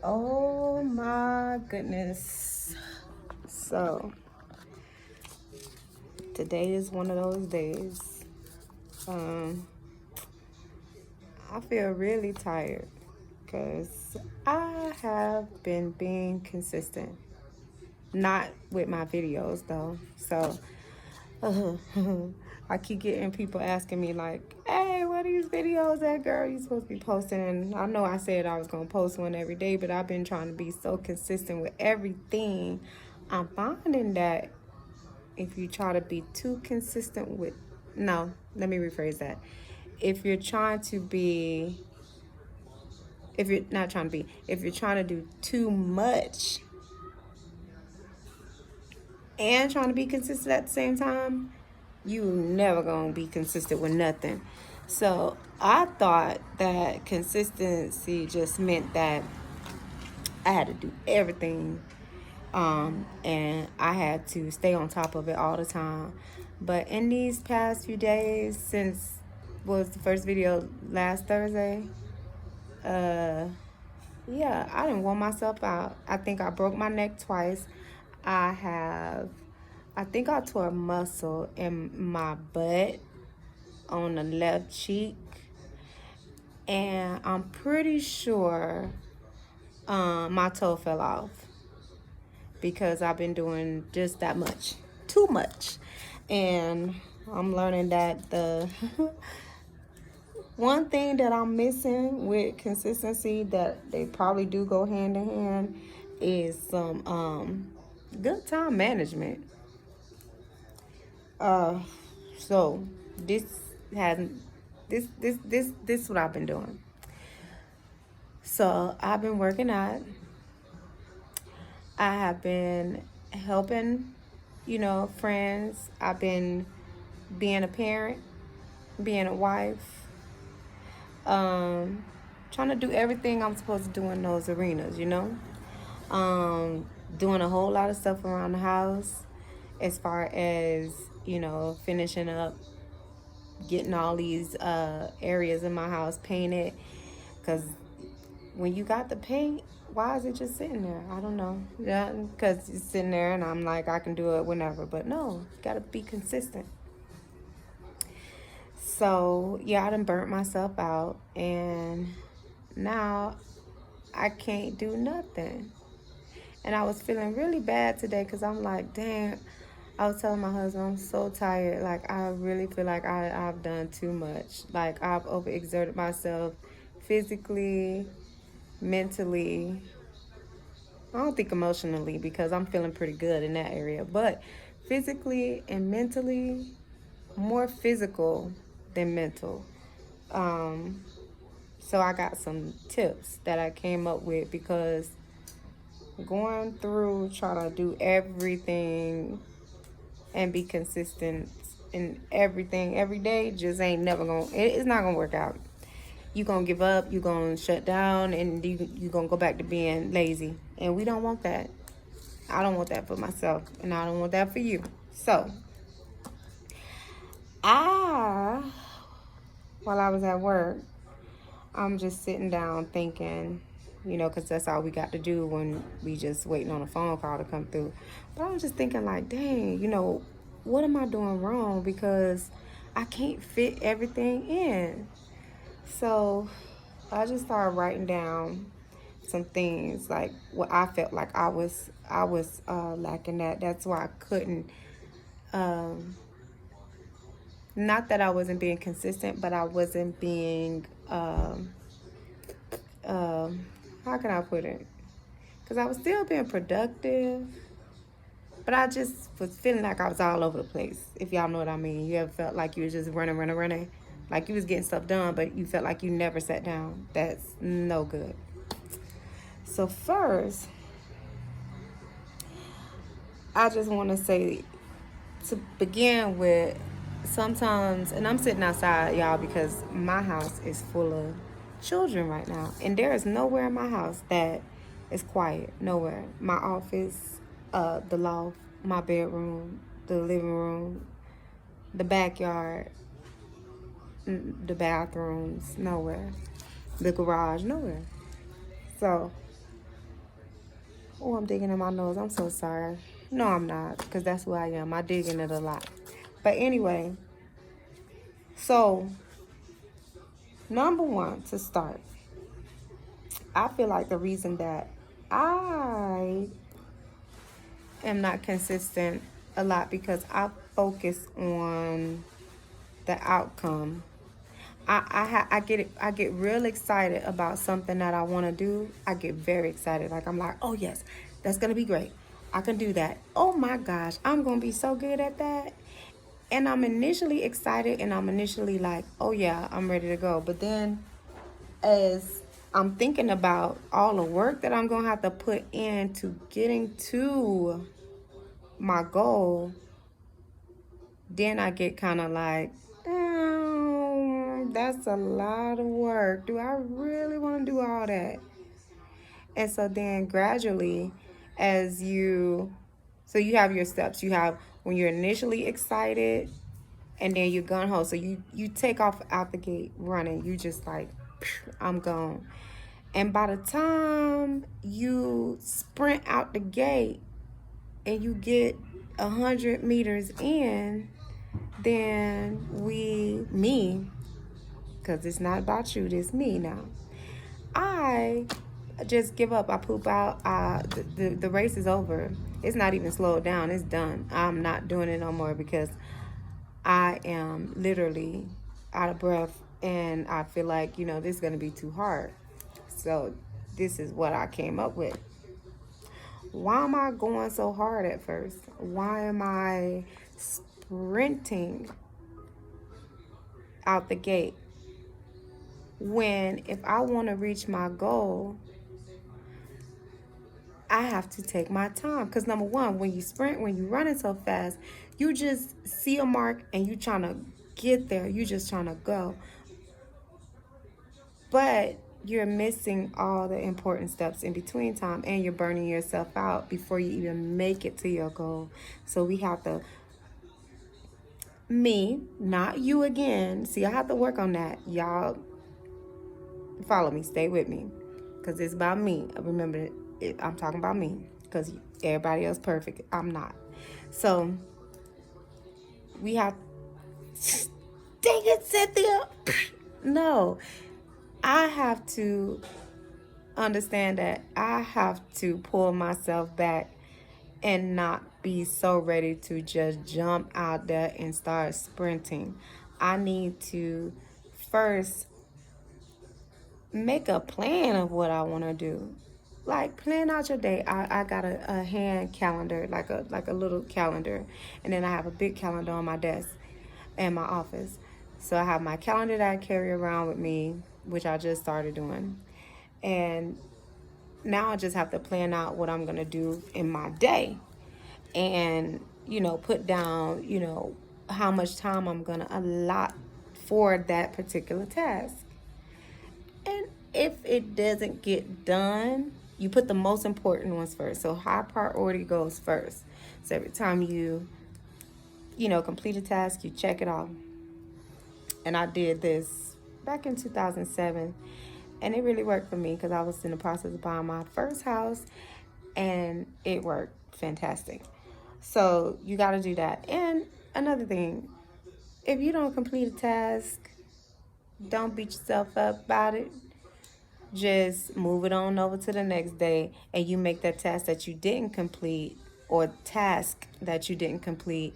Oh my goodness. So, today is one of those days. Um, I feel really tired because I have been being consistent. Not with my videos though. So, I keep getting people asking me like, "Hey, what are these videos at, girl? You supposed to be posting?" And I know I said I was gonna post one every day, but I've been trying to be so consistent with everything. I'm finding that if you try to be too consistent with, no, let me rephrase that. If you're trying to be, if you're not trying to be, if you're trying to do too much and trying to be consistent at the same time, you never gonna be consistent with nothing. So I thought that consistency just meant that I had to do everything, and I had to stay on top of it all the time. But in these past few days, since was the first video last Thursday, uh, yeah, I didn't wore myself out. I think I broke my neck twice. I have, I think I tore a muscle in my butt on the left cheek, and I'm pretty sure my toe fell off because I've been doing just that much, too much. And I'm learning that the one thing that I'm missing with consistency, that they probably do go hand in hand, is some good time management. Uh, so this has this is what I've been doing. So I've been working out. I have been helping, friends. I've been being a parent, being a wife, um, trying to do everything I'm supposed to do in those arenas. Doing a whole lot of stuff around the house as far as, finishing up, getting all these areas in my house painted. Because when you got the paint, why is it just sitting there? I don't know. Yeah, because it's sitting there and I'm like, I can do it whenever. But no, you got to be consistent. So, yeah, I done burnt myself out. And now I can't do nothing. And I was feeling really bad today because I'm like, damn. I was telling my husband, I'm so tired. Like, I really feel like I've done too much. Like, I've overexerted myself physically, mentally. I don't think emotionally because I'm feeling pretty good in that area. But physically and mentally, more physical than mental. Um, so I got some tips that I came up with because going through trying to do everything and be consistent in everything every day just ain't never gonna, it's not gonna work out. You gonna give up, you gonna shut down, and you gonna go back to being lazy, and we don't want that. I don't want that for myself, and I don't want that for you. So I while I was at work, I'm just sitting down thinking, because that's all we got to do when we just waiting on a phone call to come through. But I was just thinking like, dang, what am I doing wrong? Because I can't fit everything in. So I just started writing down some things like what I felt like I was lacking at. That's why I couldn't. Um, Not that I wasn't being consistent, but I wasn't being. Um, how can I put it? Because I was still being productive, but I just was feeling like I was all over the place. If y'all know what I mean, you ever felt like you was just running, running, running, like you was getting stuff done, but you felt like you never sat down. That's no good. So first, I just want to say, to begin with, sometimes, and I'm sitting outside, y'all, because my house is full of children right now, and there is nowhere in my house that is quiet. Nowhere. My office, the loft, my bedroom, the living room, the backyard, the bathrooms, nowhere. The garage, nowhere. So Oh, I'm digging in my nose. I'm so sorry. No, I'm not, because that's who I am. I dig in it a lot. But anyway, so number one, to start, I feel like the reason that I am not consistent a lot because I focus on the outcome. I get it. I get real excited about something that I want to do. I get very excited. Like I'm like, oh yes, that's gonna be great. I can do that. Oh my gosh, I'm gonna be so good at that. And I'm initially excited, and I'm initially like, oh yeah, I'm ready to go. But then, as I'm thinking about all the work that I'm gonna have to put into getting to my goal, then I get kind of like, that's a lot of work. Do I really want to do all that? And so then gradually, as you, so you have your steps. You have when you're initially excited, and then you're gun ho. So you take off out the gate running. You just like, I'm gone. And by the time you sprint out the gate and you get 100 meters in, then me, because it's not about you, it's me now. I just give up. I poop out. The race is over. It's not even slowed down. It's done. I'm not doing it no more because I am literally out of breath, and I feel like, this is going to be too hard. So this is what I came up with. Why am I going so hard at first? Why am I sprinting out the gate when if I want to reach my goal, I have to take my time? Because number one, when you sprint, when you're running so fast, you just see a mark and you trying to get there. You just trying to go. But you're missing all the important steps in between time, and you're burning yourself out before you even make it to your goal. So we have to, me, not you again. See, I have to work on that. Y'all follow me, stay with me, because it's about me. Remember, I'm talking about me, because everybody else perfect. I'm not. So we have, dang it, Cynthia. No, I have to understand that I have to pull myself back and not be so ready to just jump out there and start sprinting. I need to first make a plan of what I want to do. Like, plan out your day. I got a hand calendar, like a little calendar, and then I have a big calendar on my desk in my office. So I have my calendar that I carry around with me, which I just started doing. And now I just have to plan out what I'm going to do in my day, and put down how much time I'm going to allot for that particular task. And if it doesn't get done, you put the most important ones first. So high priority goes first. So every time you complete a task, you check it off. And I did this back in 2007, and it really worked for me because I was in the process of buying my first house, and it worked fantastic. So you got to do that. And another thing, if you don't complete a task, don't beat yourself up about it. Just move it on over to the next day, and you make that task that you didn't complete, or task that you didn't complete,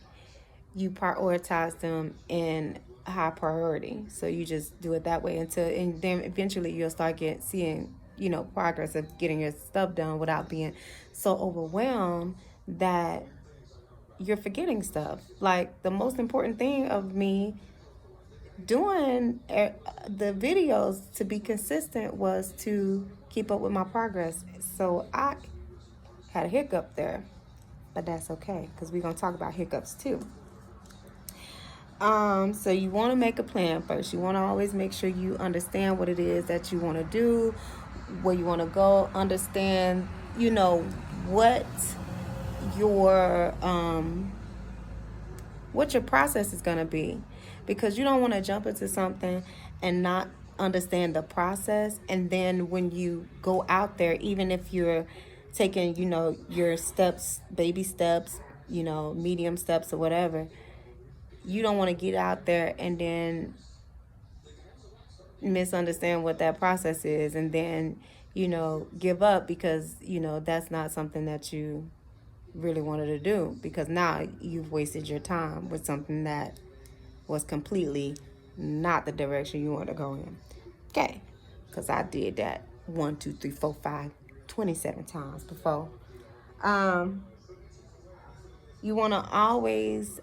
you prioritize them in high priority. So you just do it that way and then eventually you'll start seeing progress of getting your stuff done without being so overwhelmed that you're forgetting stuff. Like, the most important thing of me doing the videos to be consistent was to keep up with my progress. So I had a hiccup there, but that's okay, because we're going to talk about hiccups too. So you want to make a plan first. You want to always make sure you understand what it is that you want to do, where you want to go, understand, what your process is going to be, because you don't want to jump into something and not understand the process. And then when you go out there, even if you're taking, your steps, baby steps, medium steps or whatever. You don't want to get out there and then misunderstand what that process is, and then, give up because, that's not something that you really wanted to do, because now you've wasted your time with something that was completely not the direction you want to go in. Okay, because I did that 1, 2, 3, 4, 5, 27 times before. You want to always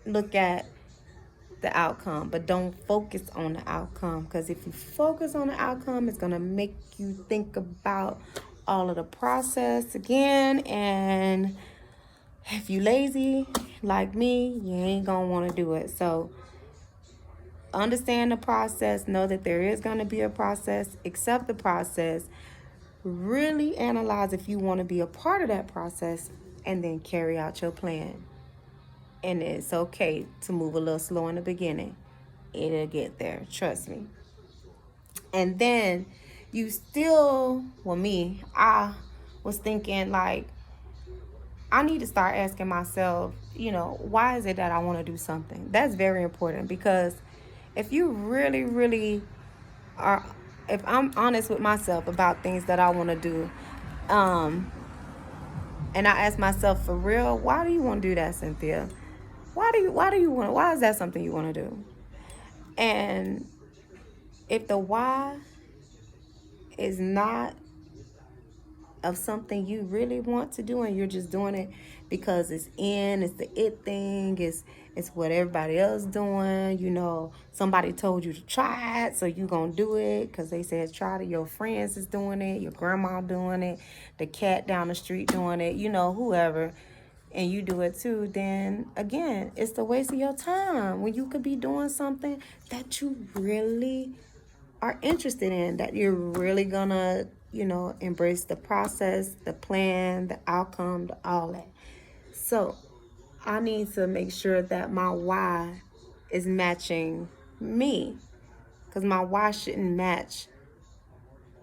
look at the outcome, but don't focus on the outcome, because if you focus on the outcome, it's going to make you think about all of the process again. And if you lazy like me, you ain't going to want to do it. So understand the process, know that there is going to be a process, accept the process, really analyze if you want to be a part of that process, and then carry out your plan. And it's okay to move a little slow in the beginning. It'll get there, trust me. And then you still, well, me, I was thinking like, I need to start asking myself, why is it that I want to do something? That's very important, because if you really, really are, if I'm honest with myself about things that I want to do, and I ask myself for real, why do you want to do that, Cynthia? Why is that something you want to do? And if the why is not of something you really want to do, and you're just doing it because it's the it thing, it's what everybody else doing, somebody told you to try it, so you gonna do it because they said try it, your friends is doing it, your grandma doing it, the cat down the street doing it, whoever, and you do it too, then again, it's the waste of your time when you could be doing something that you really are interested in, that you're really gonna, embrace the process, the plan, the outcome, all that. So I need to make sure that my why is matching me, because my why shouldn't match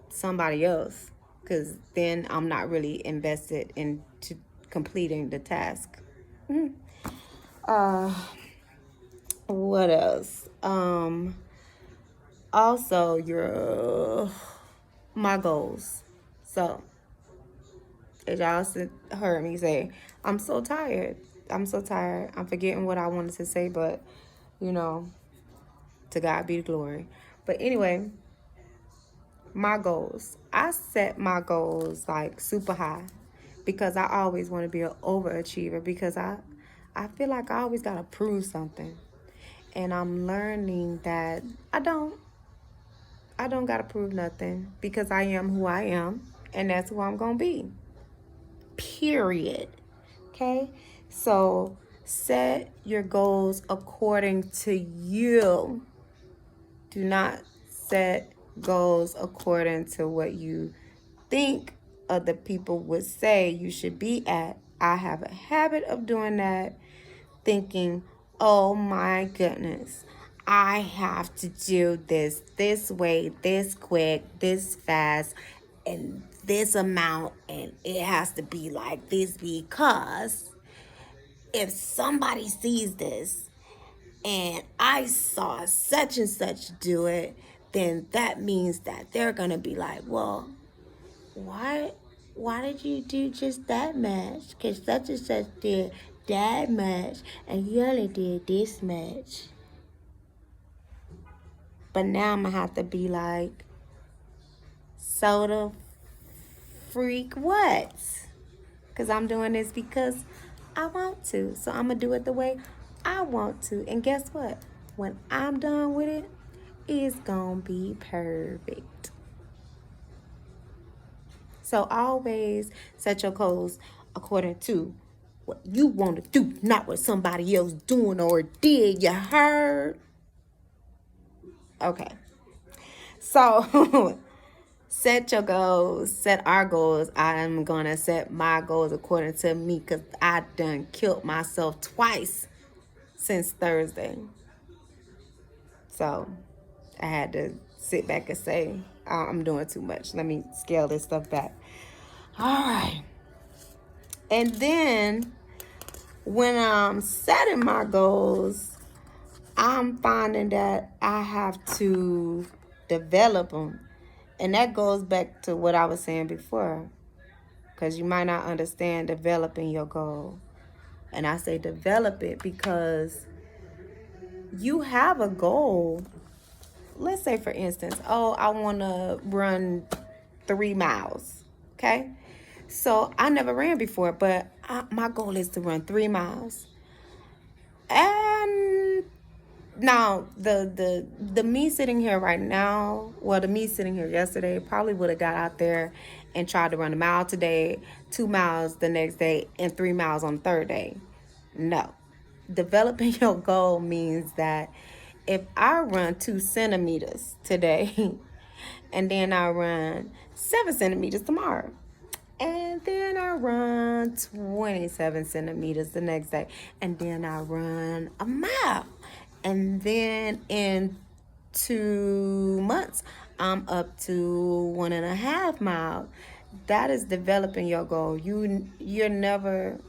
somebody else, because then I'm not really invested into completing the task. uh what else? Also, your my goals. So, as y'all heard me say, I'm so tired. I'm so tired. I'm forgetting what I wanted to say, but to God be the glory. But anyway, my goals. I set my goals like super high, because I always want to be an overachiever, because I feel like I always gotta prove something. And I'm learning that I don't. I don't gotta prove nothing, because I am who I am, and that's who I'm gonna be. Period. Okay? So set your goals according to you. Do not set goals according to what you think other people would say you should be at. I have a habit of doing that, thinking, oh my goodness, I have to do this way, this quick, this fast, and this amount, and it has to be like this, because if somebody sees this and I saw such and such do it, then that means that they're gonna be like, well, why did you do just that much? Because such and such did that much, and you only did this much. But now I'm gonna have to be like, soda freak what? Because I'm doing this because I want to. So I'm gonna do it the way I want to. And guess what? When I'm done with it, it's gonna be perfect. So always set your goals according to what you want to do, not what somebody else doing or did. You heard? Okay. So set your goals, set our goals. I'm gonna set my goals according to me, because I done killed myself twice since Thursday. So I had to sit back and say, I'm doing too much. Let me scale this stuff back. All right. And then when I'm setting my goals, I'm finding that I have to develop them. And that goes back to what I was saying before, because you might not understand developing your goal. And I say develop it because you have a goal. Let's say, for instance, oh, I want to run 3 miles. Okay. So I never ran before, but my goal is to run 3 miles. And now the me sitting here right now, well, the me sitting here yesterday probably would have got out there and tried to run a mile today, 2 miles the next day, and 3 miles on the third day. No. Developing your goal means that if I run 2 centimeters today and then I run 7 centimeters tomorrow, and then I run 27 centimeters the next day. And then I run a mile. And then in 2 months, I'm up to 1.5 miles. That is developing your goal. You're never,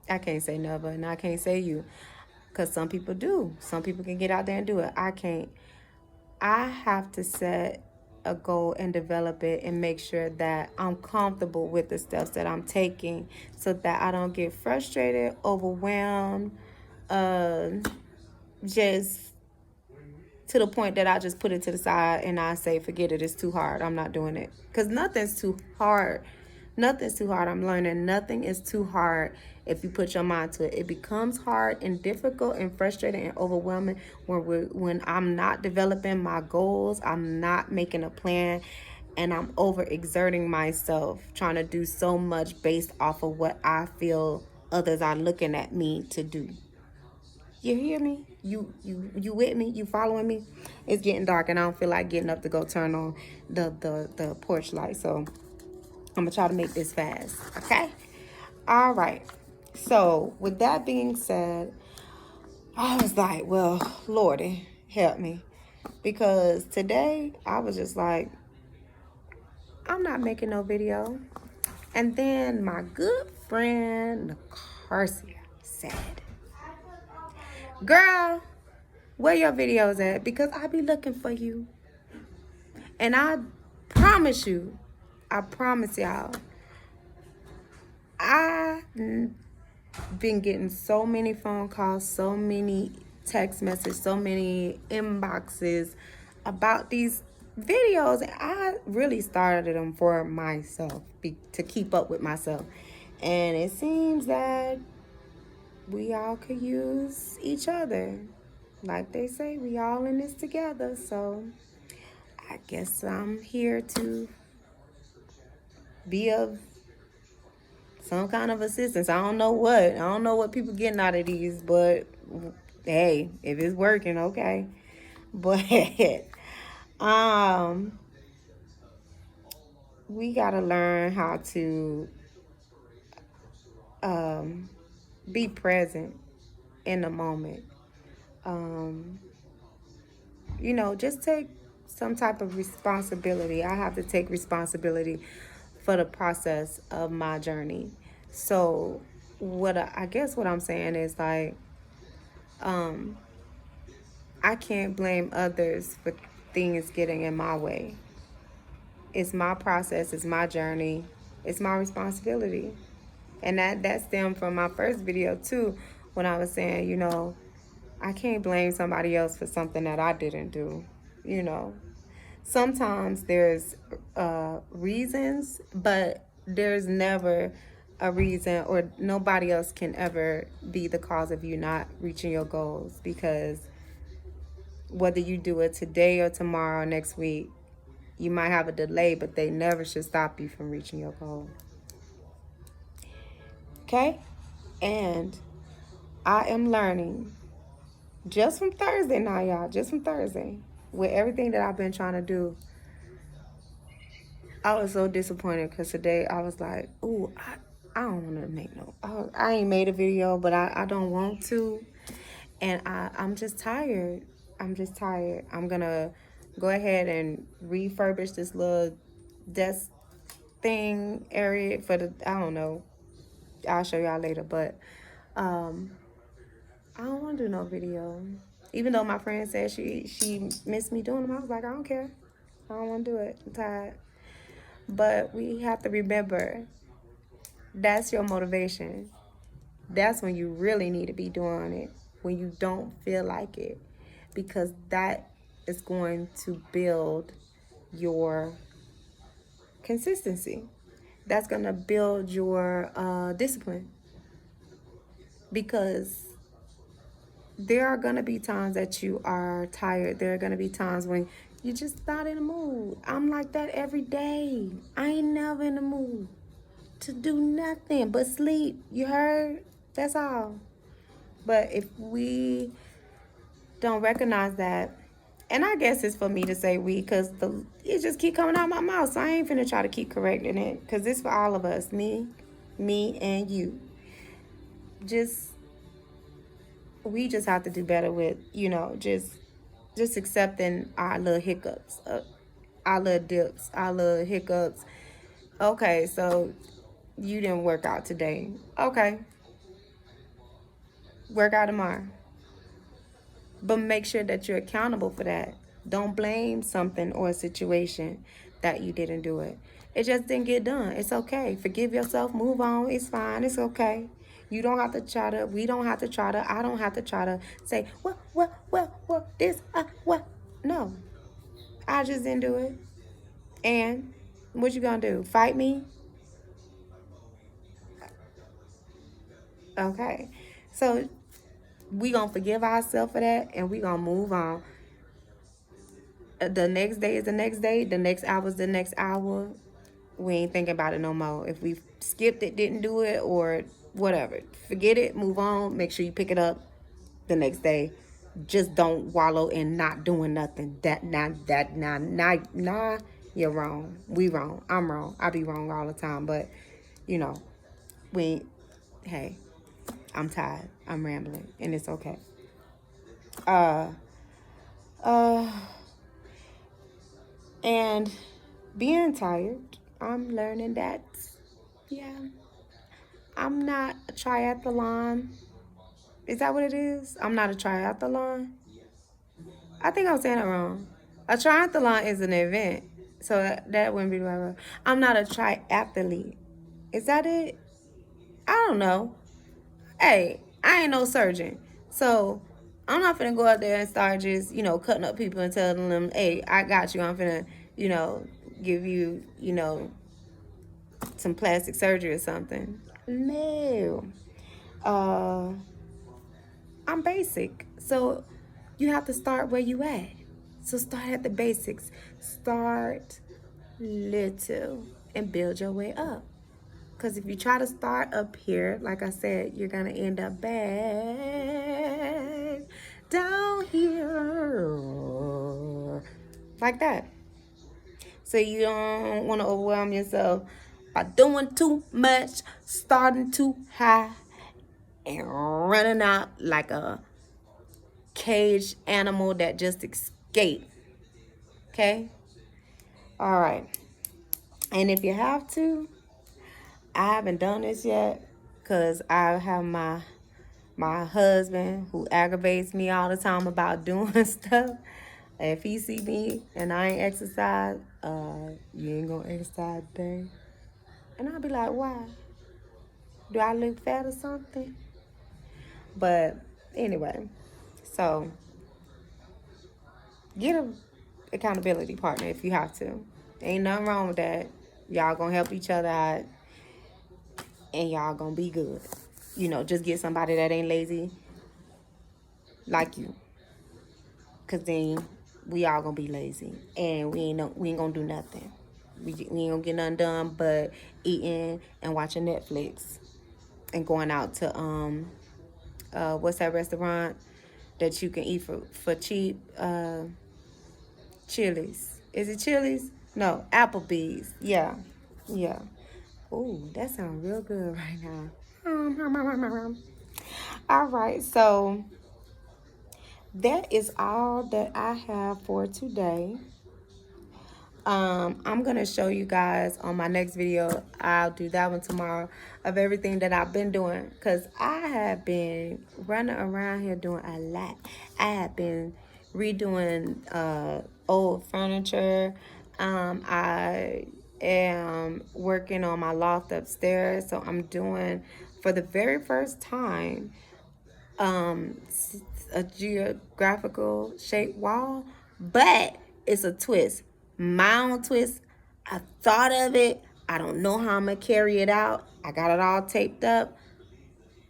I can't say never, and I can't say you. Because some people do. Some people can get out there and do it. I can't. I have to set a goal and develop it and make sure that I'm comfortable with the steps that I'm taking so that I don't get frustrated, overwhelmed, uh, just to the point that I just put it to the side and I say, forget it, it's too hard. I'm not doing it. Because nothing's too hard. Nothing's too hard. I'm learning nothing is too hard if you put your mind to it. It becomes hard and difficult and frustrating and overwhelming when I'm not developing my goals, I'm not making a plan, and I'm overexerting myself trying to do so much based off of what I feel others are looking at me to do. You hear me? You with me? You following me? It's getting dark and I don't feel like getting up to go turn on the porch light. So I'm gonna try to make this fast. Okay? All right. So with that being said, I was like, well, Lordy, help me. Because today I was just like, I'm not making no video. And then my good friend Nacarcia said, girl, where your videos at? Because I be looking for you. And promise you, I promise y'all, I been getting so many phone calls, so many text messages, so many inboxes about these videos. And I really started them for myself, to keep up with myself. And it seems that we all could use each other. Like they say, we all in this together. So I guess I'm here to be of some kind of assistance. I don't know what. I don't know what people getting out of these, but hey, if it's working, okay. But um we gotta learn how to be present in the moment. Um, just take some type of responsibility. I have to take responsibility for the process of my journey. So I guess what I'm saying is like, um, I can't blame others for things getting in my way. It's my process, it's my journey, it's my responsibility. And that stemmed from my first video too, when I was saying, I can't blame somebody else for something that I didn't do. You know, sometimes there's reasons, but there's never a reason, or nobody else can ever be the cause of you not reaching your goals, because whether you do it today or tomorrow or next week, you might have a delay, but they never should stop you from reaching your goal. Okay? And I am learning just from Thursday now, y'all, just from Thursday, with everything that I've been trying to do. I was so disappointed because today I was like, ooh, I don't want to make I ain't made a video, but I don't want to. And I'm just tired. I'm just tired. I'm going to go ahead and refurbish this little desk thing area for the, I don't know. I'll show y'all later, but um, I don't want to do no video. Even though my friend said she missed me doing them, I was like, I don't care. I don't want to do it. I'm tired. But we have to remember that's your motivation. That's when you really need to be doing it, when you don't feel like it, because that is going to build your consistency. That's going to build your discipline, because there are going to be times that you are tired. There are going to be times when you're just not in the mood. I'm like that every day. I ain't never in the mood to do nothing but sleep. You heard? That's all. But if we don't recognize that, and I guess it's for me to say we, because it just keep coming out my mouth, so I ain't finna try to keep correcting it, because it's for all of us, me and you. Just, we just have to do better with, just accepting our little hiccups, our little dips, our little hiccups. Okay, so you didn't work out today. Okay, work out tomorrow. But make sure that you're accountable for that. Don't blame something or a situation that you didn't do it. It just didn't get done. It's okay. Forgive yourself. Move on. It's fine. It's okay. You don't have to try to, we don't have to try to, I don't have to try to say, this, what. No, I just didn't do it. And what you gonna do? Fight me? Okay. So we gonna forgive ourselves for that, and we gonna move on. The next day is the next day. The next hour is the next hour. We ain't thinking about it no more. If we skipped it, didn't do it, or whatever, forget it, move on. Make sure you pick it up the next day. Just don't wallow in not doing nothing. Nah, you're wrong. We wrong. I'm wrong. I be wrong all the time. But, you know, we, hey, I'm tired. I'm rambling, and it's okay. Uh, uh, and being tired, I'm learning that, yeah, I'm not a triathlon. Is that what it is? I'm not a triathlon. I think I'm saying it wrong. A triathlon is an event, so that wouldn't be the right word. I'm not a triathlete. Is that it? I don't know. Hey, I ain't no surgeon, so I'm not finna go out there and start just cutting up people and telling them, "Hey, I got you. I'm finna you know give you some plastic surgery or something." No. Uh, I'm basic. So you have to start where you at. So start at the basics. Start little and build your way up. Because if you try to start up here, like I said, you're going to end up bad down here. Like that. So you don't want to overwhelm yourself by doing too much, starting too high, and running out like a caged animal that just escaped. Okay? All right. And if you have to, I haven't done this yet because I have my husband who aggravates me all the time about doing stuff. If he see me and I ain't exercise, you ain't gonna exercise today. And I'll be like, why? Do I look fat or something? But anyway, so get a accountability partner if you have to. Ain't nothing wrong with that. Y'all gonna help each other out and y'all gonna be good. Just get somebody that ain't lazy like you. Cause then we all gonna be lazy and we ain't gonna do nothing. We ain't gonna get nothing done but eating and watching Netflix and going out to what's that restaurant that you can eat for cheap? Chili's. Is it Chili's? No, Applebee's. Yeah. Yeah. Ooh, that sounds real good right now. All right, so that is all that I have for today. I'm gonna show you guys on my next video. I'll do that one tomorrow, of everything that I've been doing, because I have been running around here doing a lot. I have been redoing old furniture. I am working on my loft upstairs, so I'm doing, for the very first time, um a geographical shaped wall, but it's a twist, my own twist. I thought of it. I don't know how I'm gonna carry it out. I got it all taped up,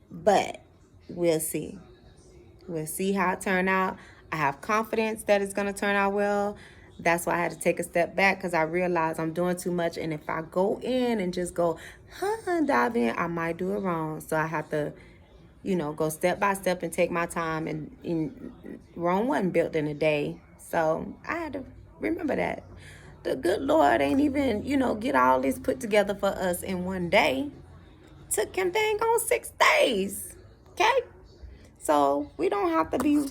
but we'll see. We'll see how it turn out. I have confidence that it's gonna turn out well. That's why I had to take a step back, because I realized I'm doing too much, and if I go in and just go dive in, I might do it wrong. So I have to, go step by step and take my time. And Rome wasn't built in a day. So I had to remember that. The good Lord ain't even, get all this put together for us in one day. Took him dang on 6 days. Okay? So we don't have to be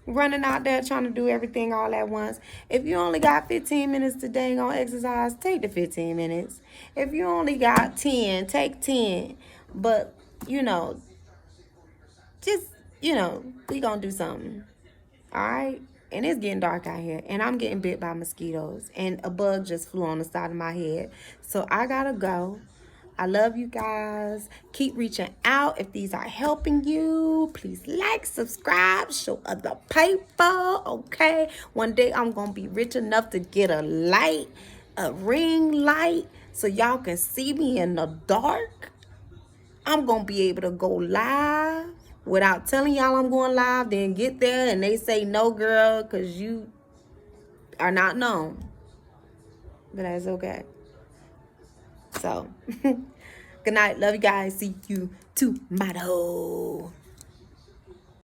running out there trying to do everything all at once. If you only got 15 minutes to dang on exercise, take the 15 minutes. If you only got 10, take 10. But, just, we gonna do something. All right? And it's getting dark out here, and I'm getting bit by mosquitoes, and a bug just flew on the side of my head. So I gotta go. I love you guys. Keep reaching out if these are helping you. Please like, subscribe, show other people. Okay? One day I'm gonna be rich enough to get a light, a ring light, so y'all can see me in the dark. I'm gonna be able to go live without telling y'all I'm going live, then get there and they say no, girl, because you are not known. But that's okay. So, good night. Love you guys. See you tomorrow.